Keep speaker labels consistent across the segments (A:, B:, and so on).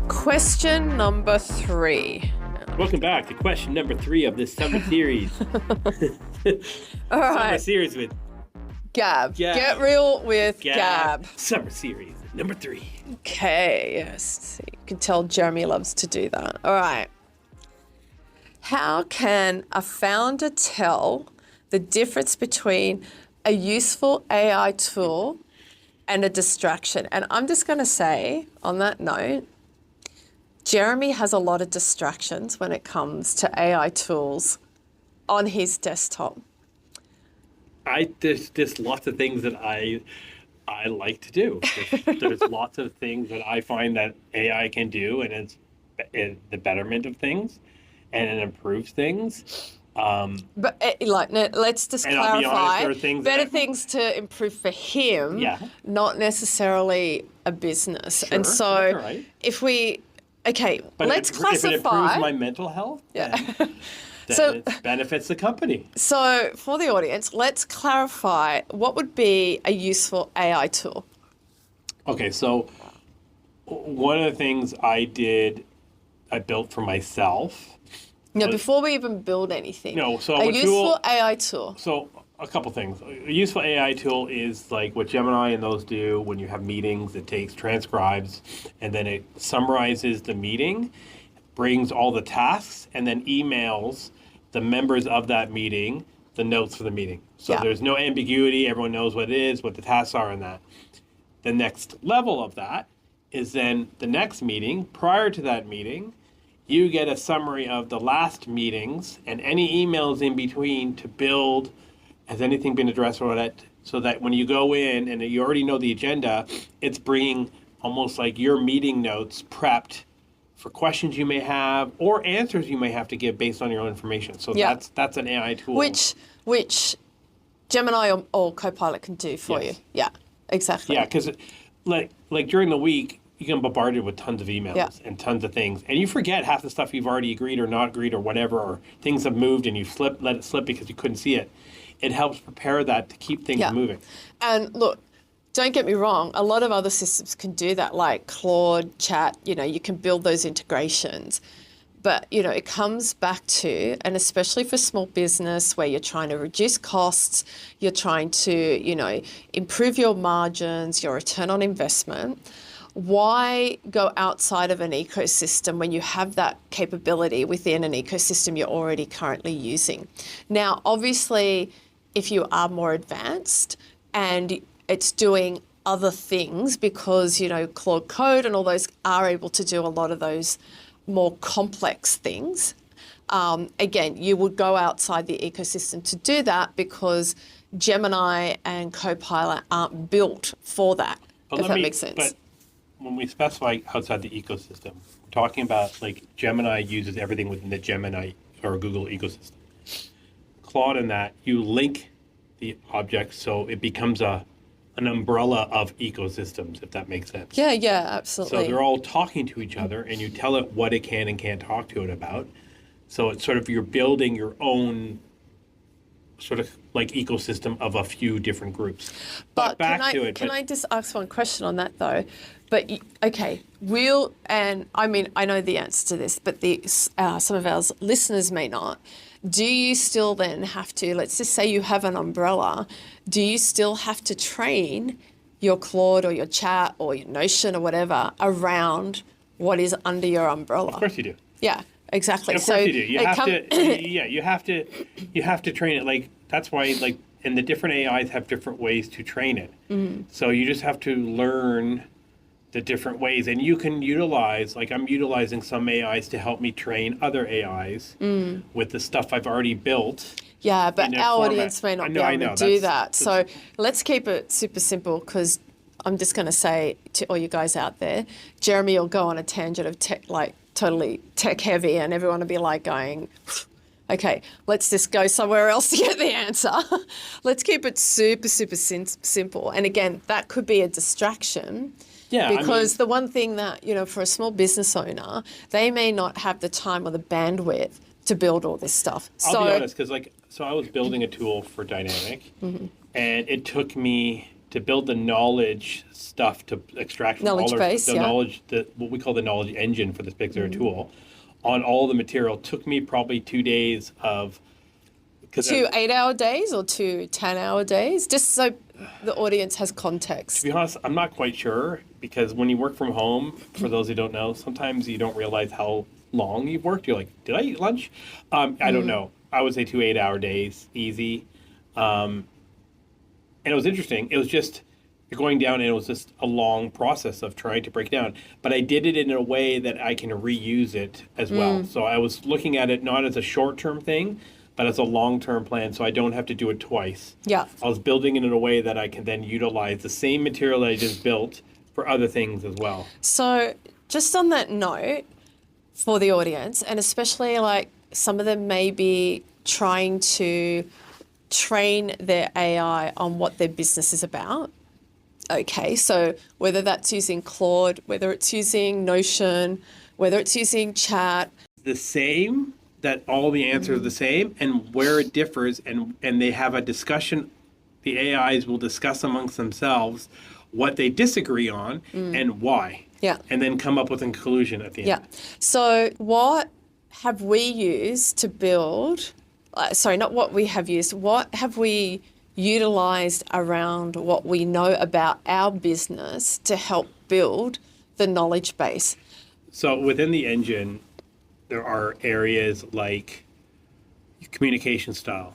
A: Question number 3.
B: Welcome back to question number 3 of this summer series.
A: All right.
B: Summer series with
A: Gab. Get real with Gab.
B: Summer series number 3.
A: Okay, yes. You can tell Jeremy loves to do that. All right. How can a founder tell the difference between a useful AI tool and a distraction? And I'm just going to say, on that note, Jeremy has a lot of distractions when it comes to AI tools on his desktop.
B: There's lots of things that I like to do. There's lots of things that I find that AI can do, and it's the betterment of things, and it improves things.
A: But let's just clarify,
B: honest,
A: better things to improve for him, not necessarily a business.
B: Sure,
A: and so
B: right.
A: But let's classify.
B: If it improves my mental health, then it benefits the company.
A: So for the audience, let's clarify what would be a useful AI tool.
B: Okay, so one of the things I built for myself.
A: No, before we even build anything.
B: No, so
A: a useful AI tool.
B: So a couple things. A useful AI tool is like what Gemini and those do when you have meetings. It transcribes, and then it summarizes the meeting, brings all the tasks, and then emails the members of that meeting the notes for the meeting. So there's no ambiguity. Everyone knows what it is, what the tasks are in that. The next level of that is then the next meeting. Prior to that meeting, you get a summary of the last meetings and any emails in between to build, has anything been addressed or that, so that when you go in and you already know the agenda, it's bringing almost like your meeting notes prepped for questions you may have or answers you may have to give based on your own information. So that's an AI tool.
A: Which Gemini or Copilot can do for you. Yeah, exactly.
B: Yeah, because like during the week, you get bombarded with tons of emails and tons of things. And you forget half the stuff you've already agreed or not agreed or whatever, or things have moved and you let it slip because you couldn't see it. It helps prepare that to keep things moving.
A: And look, don't get me wrong, a lot of other systems can do that, like Claude, Chat, you can build those integrations. But, it comes back to, and especially for small business where you're trying to reduce costs, you're trying to, improve your margins, your return on investment. Why go outside of an ecosystem when you have that capability within an ecosystem you're already currently using? Now, obviously, if you are more advanced and it's doing other things because, Claude Code and all those are able to do a lot of those more complex things, again, you would go outside the ecosystem to do that because Gemini and Copilot aren't built for that, if that makes sense.
B: But when we specify outside the ecosystem, we're talking about like Gemini uses everything within the Gemini or Google ecosystem. Claude in that, you link the objects so it becomes an umbrella of ecosystems, if that makes sense.
A: Yeah, absolutely.
B: So they're all talking to each other and you tell it what it can and can't talk to it about. So it's sort of you're building your own sort of like ecosystem of a few different groups.
A: But can I just ask one question on that though? But okay, I know the answer to this, but some of our listeners may not. Do you still then have to, let's just say you have an umbrella, do you still have to train your Claude or your Chat or your Notion or whatever around what is under your umbrella?
B: Of course you do.
A: Yeah, exactly.
B: Of course you do. You have to train it. Like that's why and the different AIs have different ways to train it. Mm-hmm. So you just have to learn the different ways, and you can utilize, like I'm utilizing some AIs to help me train other AIs with the stuff I've already built.
A: Yeah, but our audience may not be able to do that. So let's keep it super simple because I'm just going to say to all you guys out there, Jeremy will go on a tangent of tech, like totally tech heavy, and everyone will be like going, okay, let's just go somewhere else to get the answer. Let's keep it super, super simple. And again, that could be a distraction. Yeah, because the one thing that, for a small business owner, they may not have the time or the bandwidth to build all this stuff.
B: I'll be honest, because so I was building a tool for Dynamic, and it took me to build the knowledge stuff to extract from
A: knowledge
B: all
A: base,
B: the knowledge, what we call the knowledge engine for this particular tool, on all the material. Took me probably 2 days of.
A: 2 8-hour days or 2 10-hour days? Just so the audience has context.
B: To be honest, I'm not quite sure, because when you work from home, for those who don't know, sometimes you don't realize how long you've worked. You're like, did I eat lunch? I don't know. I would say 2 8-hour days, easy. And it was interesting. It was just going down, and it was just a long process of trying to break down. But I did it in a way that I can reuse it as well. So I was looking at it not as a short-term thing, but as a long-term plan, so I don't have to do it twice.
A: Yeah.
B: I was building it in a way that I can then utilize the same material that I just built for other things as well.
A: So just on that note, for the audience, and especially like some of them may be trying to train their AI on what their business is about. Okay, so whether that's using Claude, whether it's using Notion, whether it's using chat.
B: The same, that all the answers are the same, and where it differs, and they have a discussion, the AIs will discuss amongst themselves what they disagree on and why.
A: Yeah.
B: And then come up with a conclusion at the end.
A: Yeah. So what have we used to build, not what we have used, what have we utilized around what we know about our business to help build the knowledge base?
B: So within the engine, there are areas like communication style.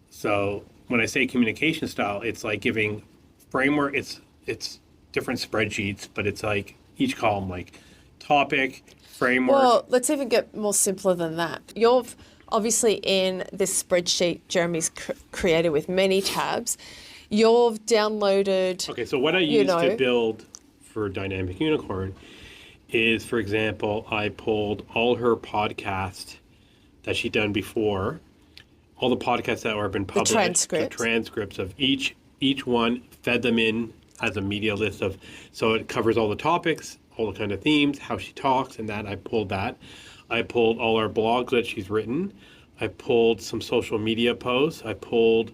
B: So when I say communication style, it's like giving framework, it's different spreadsheets, but it's like each column, like topic, framework.
A: Well, let's even get more simpler than that. You're obviously in this spreadsheet Jeremy's created with many tabs. You've downloaded.
B: Okay, so what I used to build for Dynamic Unicorn is, for example, I pulled all her podcasts that she'd done before, all the podcasts that have been published, the transcripts of each one, fed them in as a media list of, so it covers all the topics, all the kind of themes, how she talks, and that I pulled that. I pulled all her blogs that she's written. I pulled some social media posts. I pulled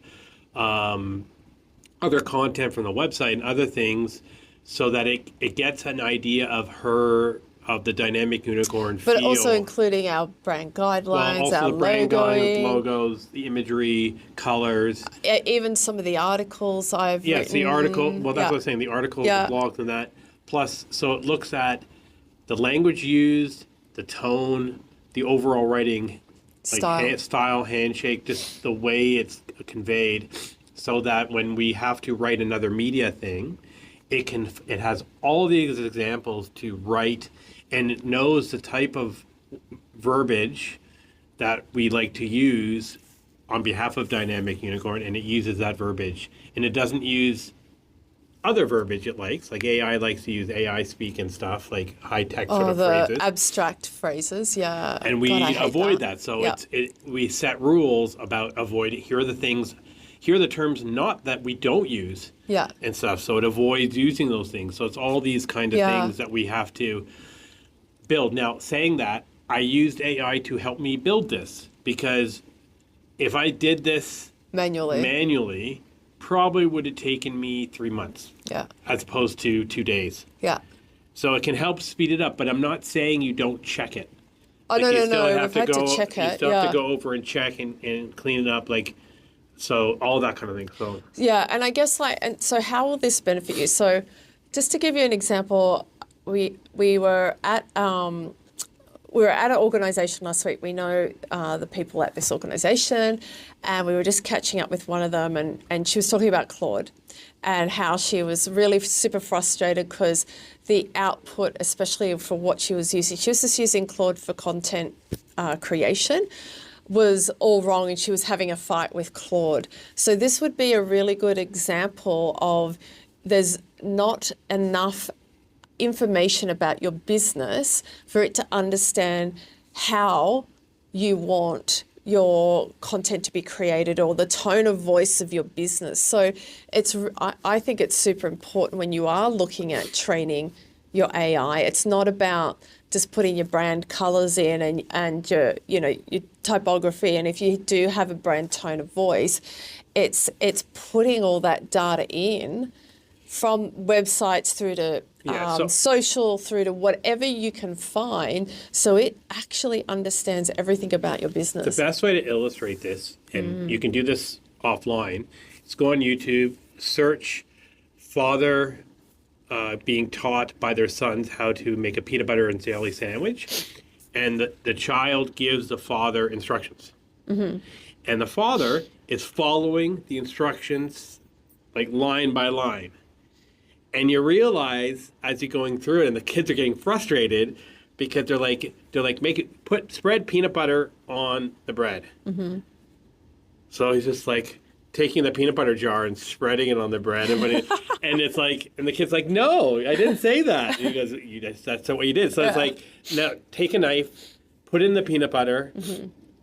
B: other content from the website and other things, so that it gets an idea of the Dynamic Unicorn feel.
A: But also including our brand guidelines, our
B: the brand
A: logoing.
B: Logos, the imagery, colors.
A: Even some of the articles I've written.
B: Yes, the article. Well, that's what I was saying. The articles, the blogs, and that. Plus, so it looks at the language used, the tone, the overall writing, like style, handshake, just the way it's conveyed, so that when we have to write another media thing, it has all these examples to write, and it knows the type of verbiage that we like to use on behalf of Dynamic Unicorn, and it uses that verbiage. And it doesn't use other verbiage it likes, like AI likes to use AI speak and stuff, like high-tech sort of phrases.
A: Abstract phrases, yeah.
B: And we avoid that. So we set rules about avoiding, here are the terms not that we don't use and stuff. So it avoids using those things. So it's all these kind of things that we have to build. Now, saying that, I used AI to help me build this, because if I did this manually, probably would have taken me 3 months as opposed to 2 days.
A: Yeah.
B: So it can help speed it up, but I'm not saying you don't check it.
A: Oh, no, we've had to check it.
B: You still have to go over and check and clean it up, so all that kind of thing. So
A: yeah, and I guess and so how will this benefit you? So just to give you an example, we were at an organisation last week. We know the people at this organisation, and we were just catching up with one of them, and she was talking about Claude and how she was really super frustrated because the output, especially for what she was just using Claude for content creation, was all wrong, and she was having a fight with Claude. So this would be a really good example of there's not enough information about your business for it to understand how you want your content to be created or the tone of voice of your business. So I think it's super important when you are looking at training your AI. It's not about just putting your brand colors in and your, you know, your typography. And if you do have a brand tone of voice, it's putting all that data in from websites through to social, through to whatever you can find, so it actually understands everything about your business.
B: The best way to illustrate this, and you can do this offline, is go on YouTube, search father being taught by their sons how to make a peanut butter and jelly sandwich, and the child gives the father instructions. And the father is following the instructions like line by line. And you realize as you're going through it, and the kids are getting frustrated because they're like spread peanut butter on the bread. So he's just like taking the peanut butter jar and spreading it on the bread, and it's like, and the kid's like, "No, I didn't say that." And he goes, "That's what you did." So it's like, now take a knife, put it in the peanut butter,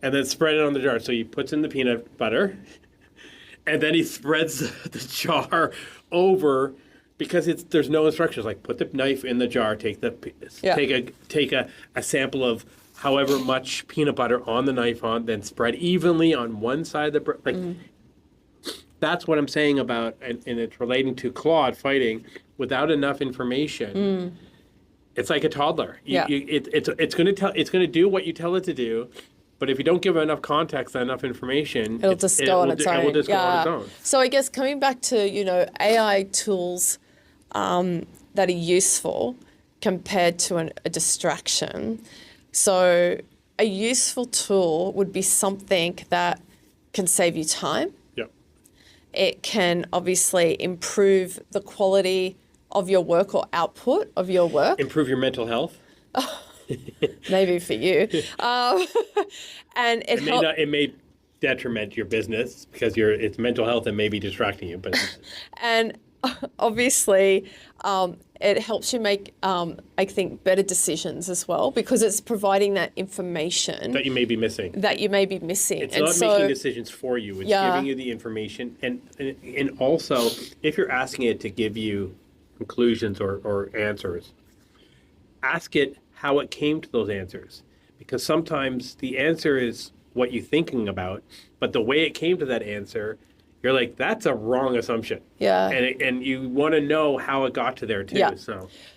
B: and then spread it on the jar. So he puts in the peanut butter, and then he spreads the jar over. Because there's no instructions, like put the knife in the jar, take a sample of however much peanut butter on the knife then spread evenly on one side of the bread. Like that's what I'm saying about, and it's relating to Claude fighting without enough information. It's like a toddler. It's going to do what you tell it to do. But if you don't give it enough context and enough information,
A: it will just go on its own. So I guess coming back to, you know, AI tools that are useful compared to a distraction. So a useful tool would be something that can save you time.
B: Yep.
A: It can obviously improve the quality of your work or output of your work.
B: Improve your mental health.
A: Maybe for you. And
B: it may detriment your business because it's mental health and may be distracting you. But
A: and obviously, it helps you make, I think, better decisions as well, because it's providing that information
B: that you may be missing.
A: It's
B: not making decisions for you. It's giving you the information. And also, if you're asking it to give you conclusions or answers, ask it how it came to those answers. Because sometimes the answer is what you're thinking about, but the way it came to that answer, you're like, that's a wrong assumption.
A: Yeah.
B: And you want to know how it got to there too.
A: Yeah.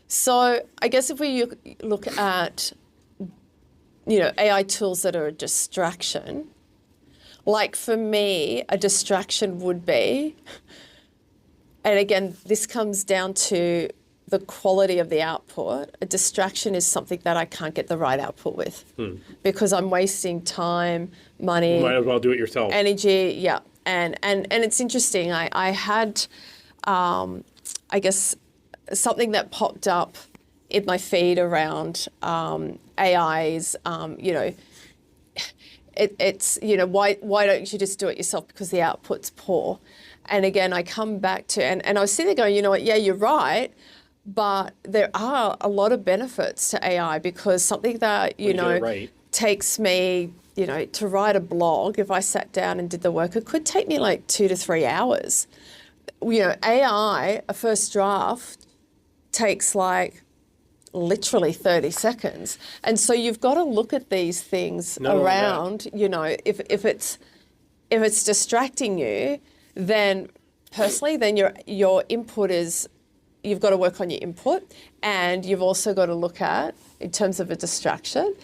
A: So I guess if we look at, you know, AI tools that are a distraction, like for me, a distraction would be, and again, this comes down to the quality of the output. A distraction is something that I can't get the right output with because I'm wasting time, money.
B: You might as well do it yourself.
A: Energy, yeah. And it's interesting. I had, I guess, something that popped up in my feed around AIs. You know, it's you know, why don't you just do it yourself because the output's poor? And again, I come back to and I was sitting there going, you know what? Yeah, you're right. But there are a lot of benefits to AI because something that you know takes me, you know, to write a blog, if I sat down and did the work, it could take me like 2 to 3 hours. You know, AI, a first draft, takes like literally 30 seconds. And so you've got to look at these things around, you know, if it's distracting you, then personally, then your input is, you've got to work on your input, and you've also got to look at, in terms of a distraction,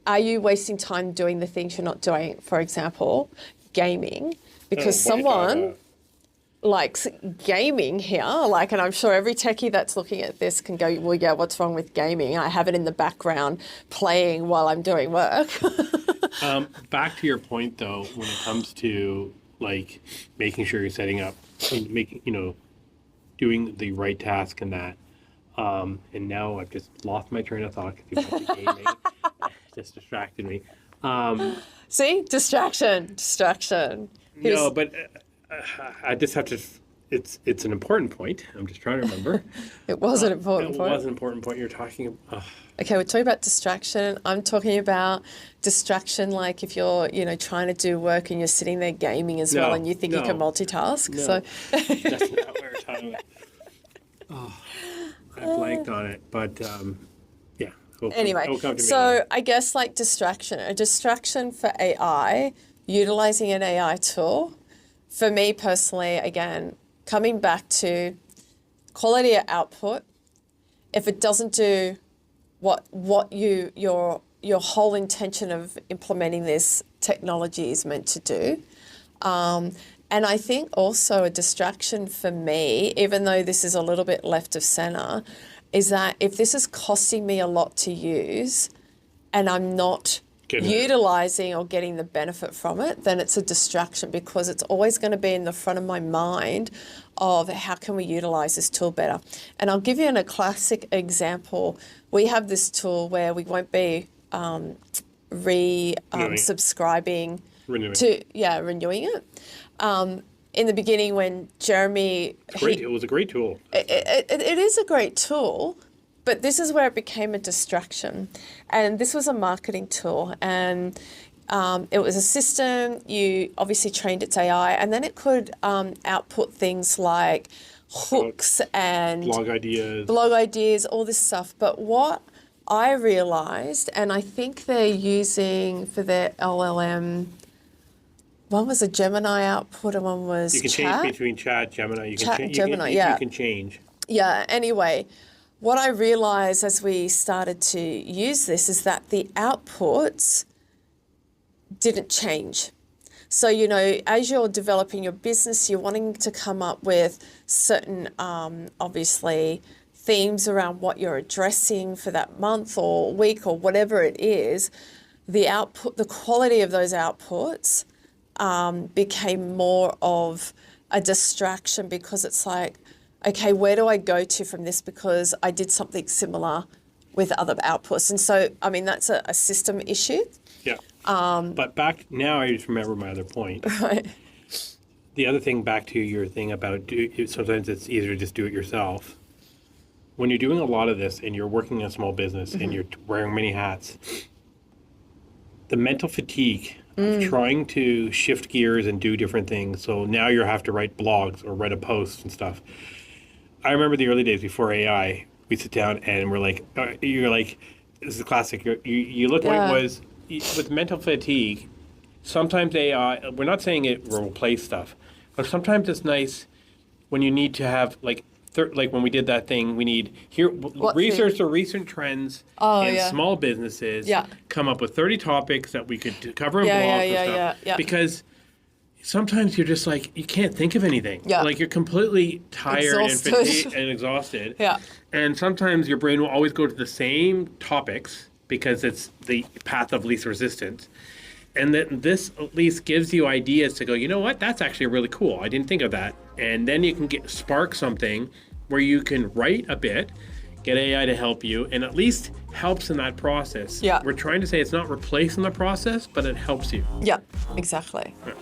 A: are you wasting time doing the things you're not doing? For example, gaming, because someone likes gaming here, like, and I'm sure every techie that's looking at this can go, well, yeah, what's wrong with gaming? I have it in the background playing while I'm doing work.
B: Back to your point, though, when it comes to like making sure you're setting up, making, you know, doing the right task and that. And now I've just lost my train of thought because you went to gaming. Just distracted me.
A: See? Distraction.
B: No, but I just have to, it's an important point. I'm just trying to remember.
A: It was an important point.
B: It was an important point you're talking about.
A: Okay, we're talking about distraction. I'm talking about distraction like if you're, you know, trying to do work and you're sitting there gaming as well and you think you can multitask.
B: No,
A: so
B: that's not what we're talking about. Oh, I blanked on it, but yeah. Cool.
A: Anyway,
B: It'll come to me
A: so
B: later.
A: I guess like a distraction for AI, utilizing an AI tool, for me personally, again, coming back to quality of output. If it doesn't do what your whole intention of implementing this technology is meant to do. And I think also a distraction for me, even though this is a little bit left of center, is that if this is costing me a lot to use and I'm not utilizing or getting the benefit from it, then it's a distraction, because it's always going to be in the front of my mind of how can we utilize this tool better. And I'll give you a classic example. We have this tool where we won't be subscribing
B: Renewing.
A: renewing it. In the beginning, when Jeremy...
B: It was a great tool.
A: It is a great tool, but this is where it became a distraction. And this was a marketing tool, and it was a system. You obviously trained its AI, and then it could output things like hooks and
B: blog ideas,
A: all this stuff. But what I realized, and I think they're using for their LLM, one was a Gemini output and one was
B: you can
A: chat.
B: change between chat, Gemini. You
A: Chat
B: can
A: and
B: change.
A: Gemini,
B: You
A: yeah.
B: can change.
A: Yeah, anyway, what I realized as we started to use this is that the outputs didn't change. So, as you're developing your business, you're wanting to come up with certain, obviously, themes around what you're addressing for that month or week or whatever it is. The quality of those outputs became more of a distraction, because it's like, okay, where do I go to from this? Because I did something similar with other outputs. And so, that's a system issue.
B: Yeah. But now I just remember my other point.
A: Right.
B: The other thing, back to your thing about sometimes it's easier to just do it yourself. When you're doing a lot of this and you're working in a small business and you're wearing many hats, the mental fatigue of trying to shift gears and do different things. So now you have to write blogs or write a post and stuff. I remember the early days before AI, we sit down and we're like, you're like, this is a classic. You look what it was with mental fatigue. Sometimes AI, we're not saying it will replace stuff, but sometimes it's nice when you need to have like when we did that thing, we need research the recent trends in small businesses.
A: Yeah.
B: Come up with 30 topics that we could cover in blogs and stuff.
A: Yeah.
B: Because sometimes you're just like, you can't think of anything.
A: Yeah.
B: Like you're completely tired and fatigued and exhausted.
A: Yeah.
B: And sometimes your brain will always go to the same topics because it's the path of least resistance. And then this at least gives you ideas to go, you know what, that's actually really cool. I didn't think of that. And then you can spark something where you can write a bit, get AI to help you, and at least helps in that process.
A: Yeah.
B: We're trying to say it's not replacing the process, but it helps you.
A: Yeah, exactly.
B: Yeah.